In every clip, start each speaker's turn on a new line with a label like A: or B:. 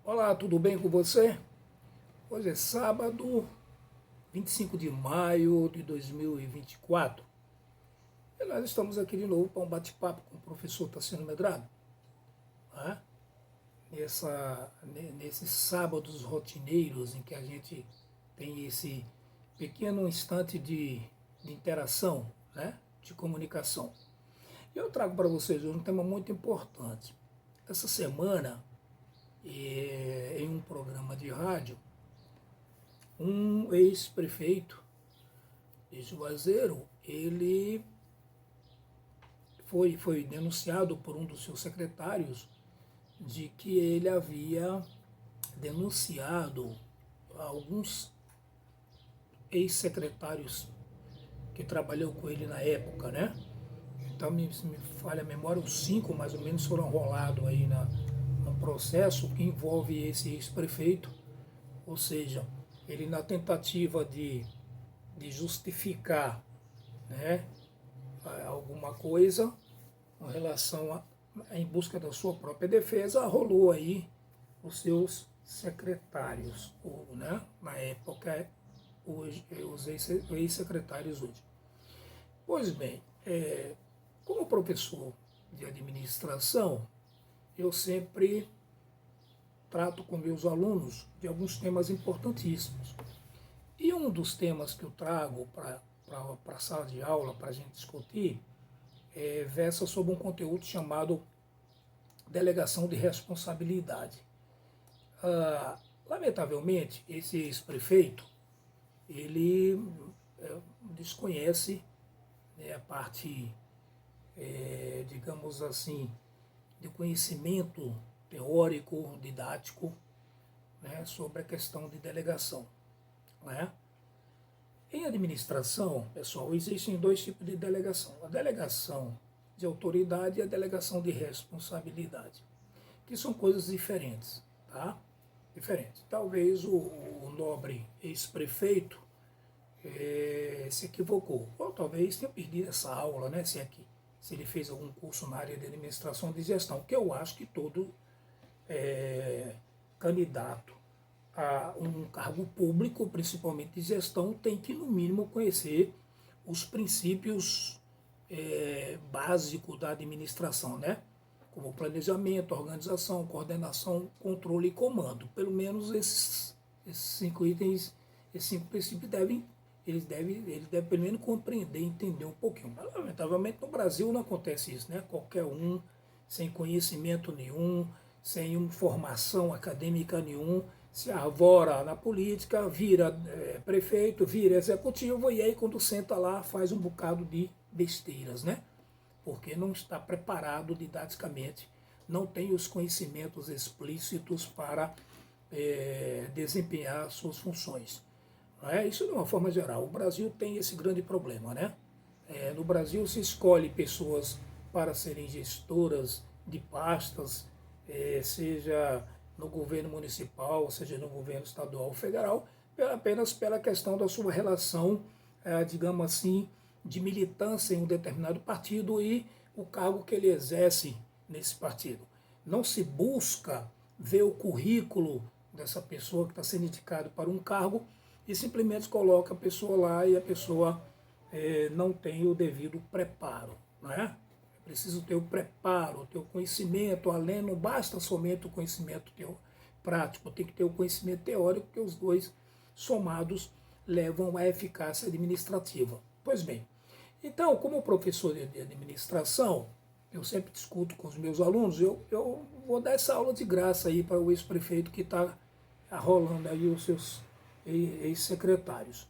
A: Olá, tudo bem com você? Hoje é sábado, 25 de maio de 2024. E nós estamos aqui de novo para um bate-papo com o professor Tassiano Medrado. Né? Nesses sábados rotineiros em que a gente tem esse pequeno instante de interação, né? De comunicação. E eu trago para vocês hoje um tema muito importante. Essa semana, em um programa de rádio, um ex-prefeito de Juazeiro, ele foi denunciado por um dos seus secretários de que ele havia denunciado alguns ex-secretários que trabalhou com ele na época, né? Então, me falha a memória, uns 5 mais ou menos foram rolados aí num processo que envolve esse ex-prefeito, ou seja, ele na tentativa de justificar, né, alguma coisa com relação em busca da sua própria defesa, rolou aí os seus secretários, ou, né, na época, os ex-secretários hoje. Pois bem, como professor de administração, eu sempre trato com meus alunos de alguns temas importantíssimos. E um dos temas que eu trago para a sala de aula, para a gente discutir, versa sobre um conteúdo chamado delegação de responsabilidade. Lamentavelmente, esse ex-prefeito, ele desconhece, né, a parte, digamos assim, de conhecimento teórico, didático, né, sobre a questão de delegação. Né? Em administração, pessoal, existem dois tipos de delegação. A delegação de autoridade e a delegação de responsabilidade, que são coisas diferentes, tá? Diferentes. Talvez o nobre ex-prefeito se equivocou, ou talvez tenha perdido essa aula, né? Se ele fez algum curso na área de administração de gestão, que eu acho que todo candidato a um cargo público, principalmente de gestão, tem que, no mínimo, conhecer os princípios básicos da administração, né? Como planejamento, organização, coordenação, controle e comando. Pelo menos esses 5 itens, esses 5 princípios ele deve pelo menos compreender, entender um pouquinho. Mas, lamentavelmente, no Brasil não acontece isso, né? Qualquer um, sem conhecimento nenhum, sem uma formação acadêmica nenhum, se arvora na política, vira prefeito, vira executivo, e aí quando senta lá faz um bocado de besteiras, né? Porque não está preparado didaticamente, não tem os conhecimentos explícitos para desempenhar suas funções. Não é? Isso de uma forma geral. O Brasil tem esse grande problema, né? No Brasil se escolhe pessoas para serem gestoras de pastas, seja no governo municipal, seja no governo estadual ou federal, apenas pela questão da sua relação, digamos assim, de militância em um determinado partido e o cargo que ele exerce nesse partido. Não se busca ver o currículo dessa pessoa que está sendo indicado para um cargo e simplesmente coloca a pessoa lá e a pessoa não tem o devido preparo, não é? É preciso ter o preparo, ter o conhecimento, além, não basta somente o conhecimento prático, tem que ter o conhecimento teórico, que os dois somados levam à eficácia administrativa. Pois bem, então, como professor de administração, eu sempre discuto com os meus alunos, eu vou dar essa aula de graça aí para o ex-prefeito que está rolando aí os seus ex-secretários.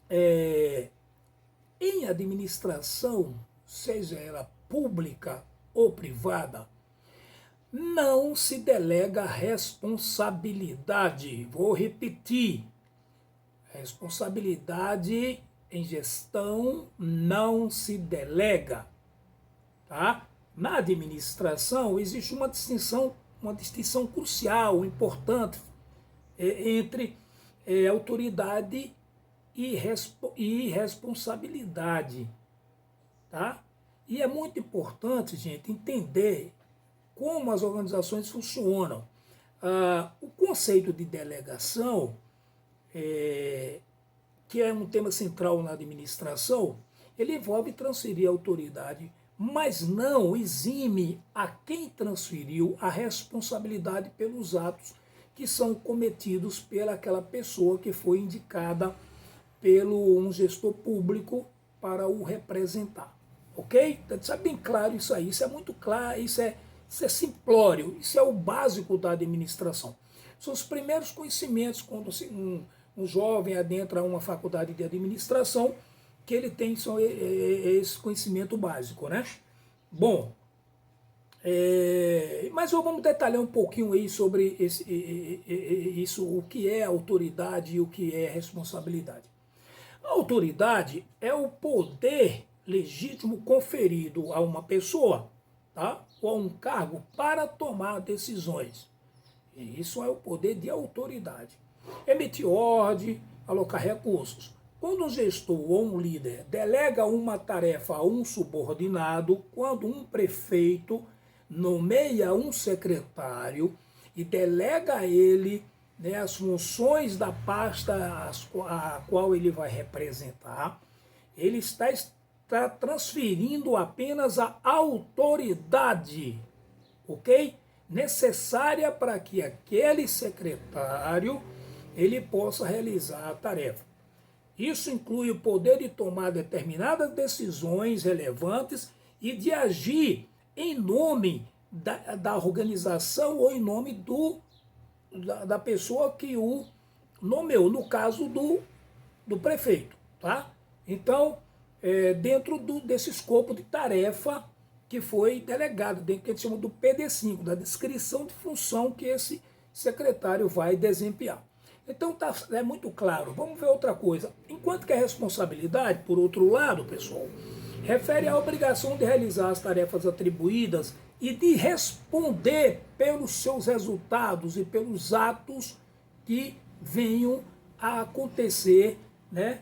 A: Em administração, seja ela pública ou privada, não se delega responsabilidade. Vou repetir. Responsabilidade em gestão não se delega. Tá? Na administração existe uma distinção crucial, importante, entre autoridade e responsabilidade. Tá? E é muito importante, gente, entender como as organizações funcionam. O conceito de delegação, que é um tema central na administração, ele envolve transferir a autoridade, mas não exime a quem transferiu a responsabilidade pelos atos que são cometidos pelaquela pessoa que foi indicada pelo um gestor público para o representar. Ok? Então, isso é bem claro isso aí, isso é muito claro, isso é simplório, isso é o básico da administração. São os primeiros conhecimentos quando um jovem adentra uma faculdade de administração, que ele tem esse conhecimento básico, né? Bom, mas vamos detalhar um pouquinho aí sobre isso, o que é autoridade e o que é responsabilidade. A autoridade é o poder legítimo conferido a uma pessoa, tá? Ou a um cargo para tomar decisões. E isso é o poder de autoridade. Emitir ordem, alocar recursos. Quando um gestor ou um líder delega uma tarefa a um subordinado, quando um prefeito nomeia um secretário e delega a ele, né, as funções da pasta a qual ele vai representar, ele está transferindo apenas a autoridade, ok? Necessária para que aquele secretário ele possa realizar a tarefa. Isso inclui o poder de tomar determinadas decisões relevantes e de agir em nome da organização ou em nome da pessoa que o nomeou, no caso do prefeito. Tá? Então, dentro desse escopo de tarefa que foi delegado, dentro do que a gente chama do PD5, da descrição de função que esse secretário vai desempenhar. Então é muito claro. Vamos ver outra coisa. Enquanto que a responsabilidade, por outro lado, pessoal, refere à obrigação de realizar as tarefas atribuídas e de responder pelos seus resultados e pelos atos que venham a acontecer, né,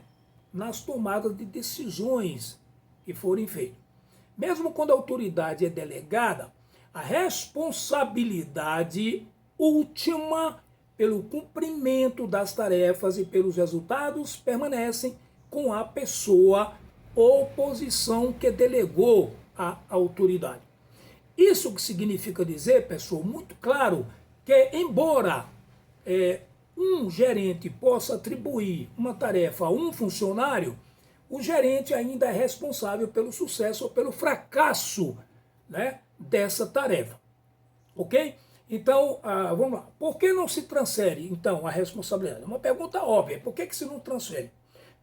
A: nas tomadas de decisões que forem feitas. Mesmo quando a autoridade é delegada, a responsabilidade última pelo cumprimento das tarefas e pelos resultados permanecem com a pessoa ou posição que delegou a autoridade. Isso que significa dizer, pessoal, muito claro, que embora um gerente possa atribuir uma tarefa a um funcionário, o gerente ainda é responsável pelo sucesso ou pelo fracasso, né, dessa tarefa. Ok? Então, vamos lá. Por que não se transfere, então, a responsabilidade? É uma pergunta óbvia. Por que se não transfere?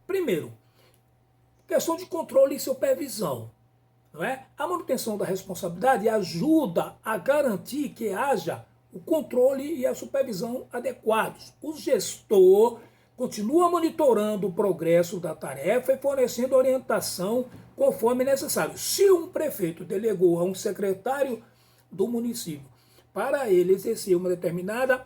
A: Primeiro, questão de controle e supervisão. Não é? A manutenção da responsabilidade ajuda a garantir que haja o controle e a supervisão adequados. O gestor continua monitorando o progresso da tarefa e fornecendo orientação conforme necessário. Se um prefeito delegou a um secretário do município para ele exercer uma determinada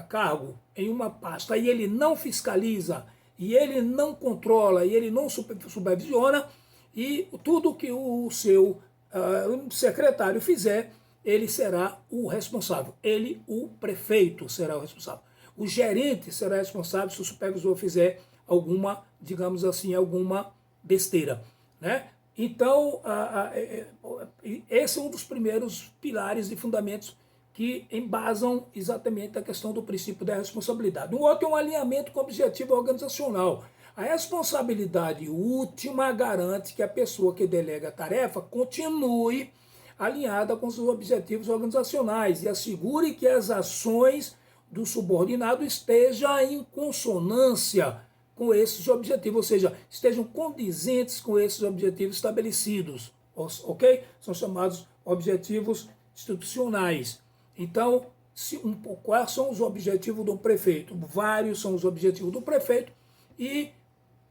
A: cargo em uma pasta e ele não fiscaliza, e ele não controla, e ele não supervisiona, e tudo que o seu secretário fizer, ele será o responsável. Ele, o prefeito, será o responsável. O gerente será responsável se o supervisor fizer alguma, digamos assim, alguma besteira, né? Então, esse é um dos primeiros pilares e fundamentos que embasam exatamente a questão do princípio da responsabilidade. O outro é um alinhamento com o objetivo organizacional. A responsabilidade última garante que a pessoa que delega a tarefa continue alinhada com os objetivos organizacionais e assegure que as ações do subordinado estejam em consonância com esses objetivos, ou seja, estejam condizentes com esses objetivos estabelecidos, ok? São chamados objetivos institucionais. Então, quais são os objetivos do prefeito? Vários são os objetivos do prefeito e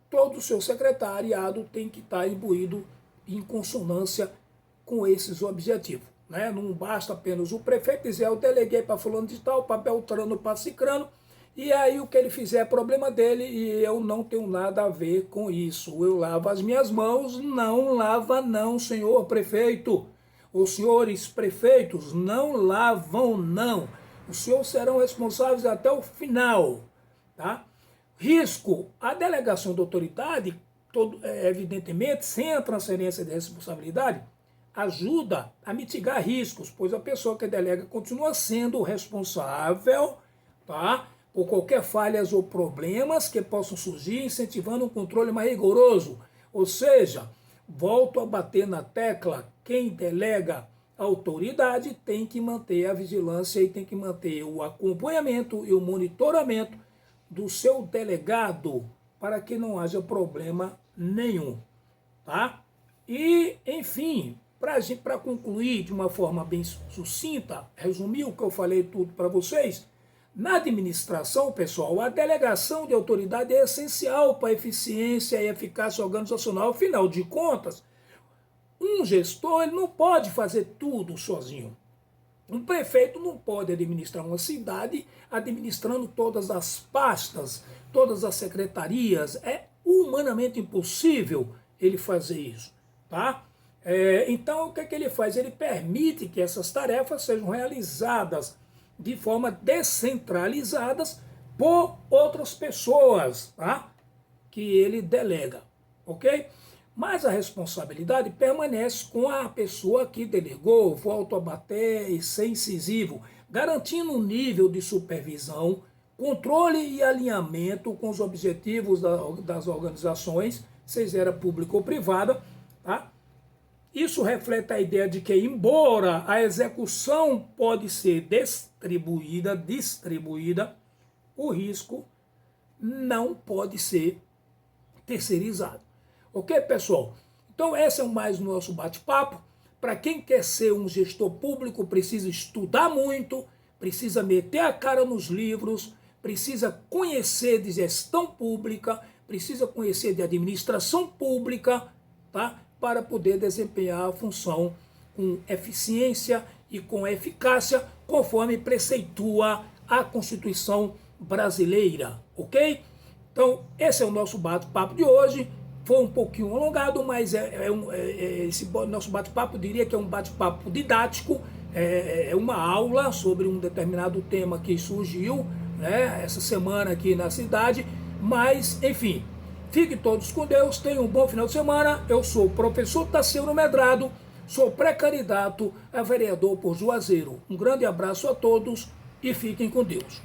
A: todo o seu secretariado tem que estar imbuído em consonância com esses objetivos. Né? Não basta apenas o prefeito dizer, eu deleguei para fulano de tal, para Beltrano, para Cicrano, e aí o que ele fizer é problema dele e eu não tenho nada a ver com isso. Eu lavo as minhas mãos, não lava não, senhor prefeito. Os senhores prefeitos não lavam não. Os senhores serão responsáveis até o final, tá? Risco, a delegação de autoridade, evidentemente, sem a transferência de responsabilidade, ajuda a mitigar riscos, pois a pessoa que delega continua sendo responsável, tá, por qualquer falhas ou problemas que possam surgir, incentivando um controle mais rigoroso. Ou seja, volto a bater na tecla, quem delega a autoridade tem que manter a vigilância e tem que manter o acompanhamento e o monitoramento do seu delegado para que não haja problema nenhum, tá? E, enfim, para concluir de uma forma bem sucinta, resumir o que eu falei tudo para vocês, na administração, pessoal, a delegação de autoridade é essencial para a eficiência e eficácia organizacional. Afinal de contas, um gestor ele não pode fazer tudo sozinho. Um prefeito não pode administrar uma cidade administrando todas as pastas, todas as secretarias. É humanamente impossível ele fazer isso, tá? Então, o que ele faz? Ele permite que essas tarefas sejam realizadas de forma descentralizadas por outras pessoas, tá? Que ele delega, ok? Mas a responsabilidade permanece com a pessoa que delegou, volto a bater e ser incisivo, garantindo um nível de supervisão, controle e alinhamento com os objetivos das organizações, seja pública ou privada, tá? Isso reflete a ideia de que, embora a execução pode ser distribuída, o risco não pode ser terceirizado. Ok, pessoal? Então, esse é mais o nosso bate-papo. Para quem quer ser um gestor público, precisa estudar muito, precisa meter a cara nos livros, precisa conhecer de gestão pública, precisa conhecer de administração pública, tá? Para poder desempenhar a função com eficiência e com eficácia, conforme preceitua a Constituição brasileira, ok? Então, esse é o nosso bate-papo de hoje. Foi um pouquinho alongado, mas esse nosso bate-papo, diria que é um bate-papo didático, é uma aula sobre um determinado tema que surgiu, né, essa semana aqui na cidade, mas, enfim, fiquem todos com Deus, tenham um bom final de semana. Eu sou o professor Tassiano Medrado, sou pré-candidato a vereador por Juazeiro. Um grande abraço a todos e fiquem com Deus.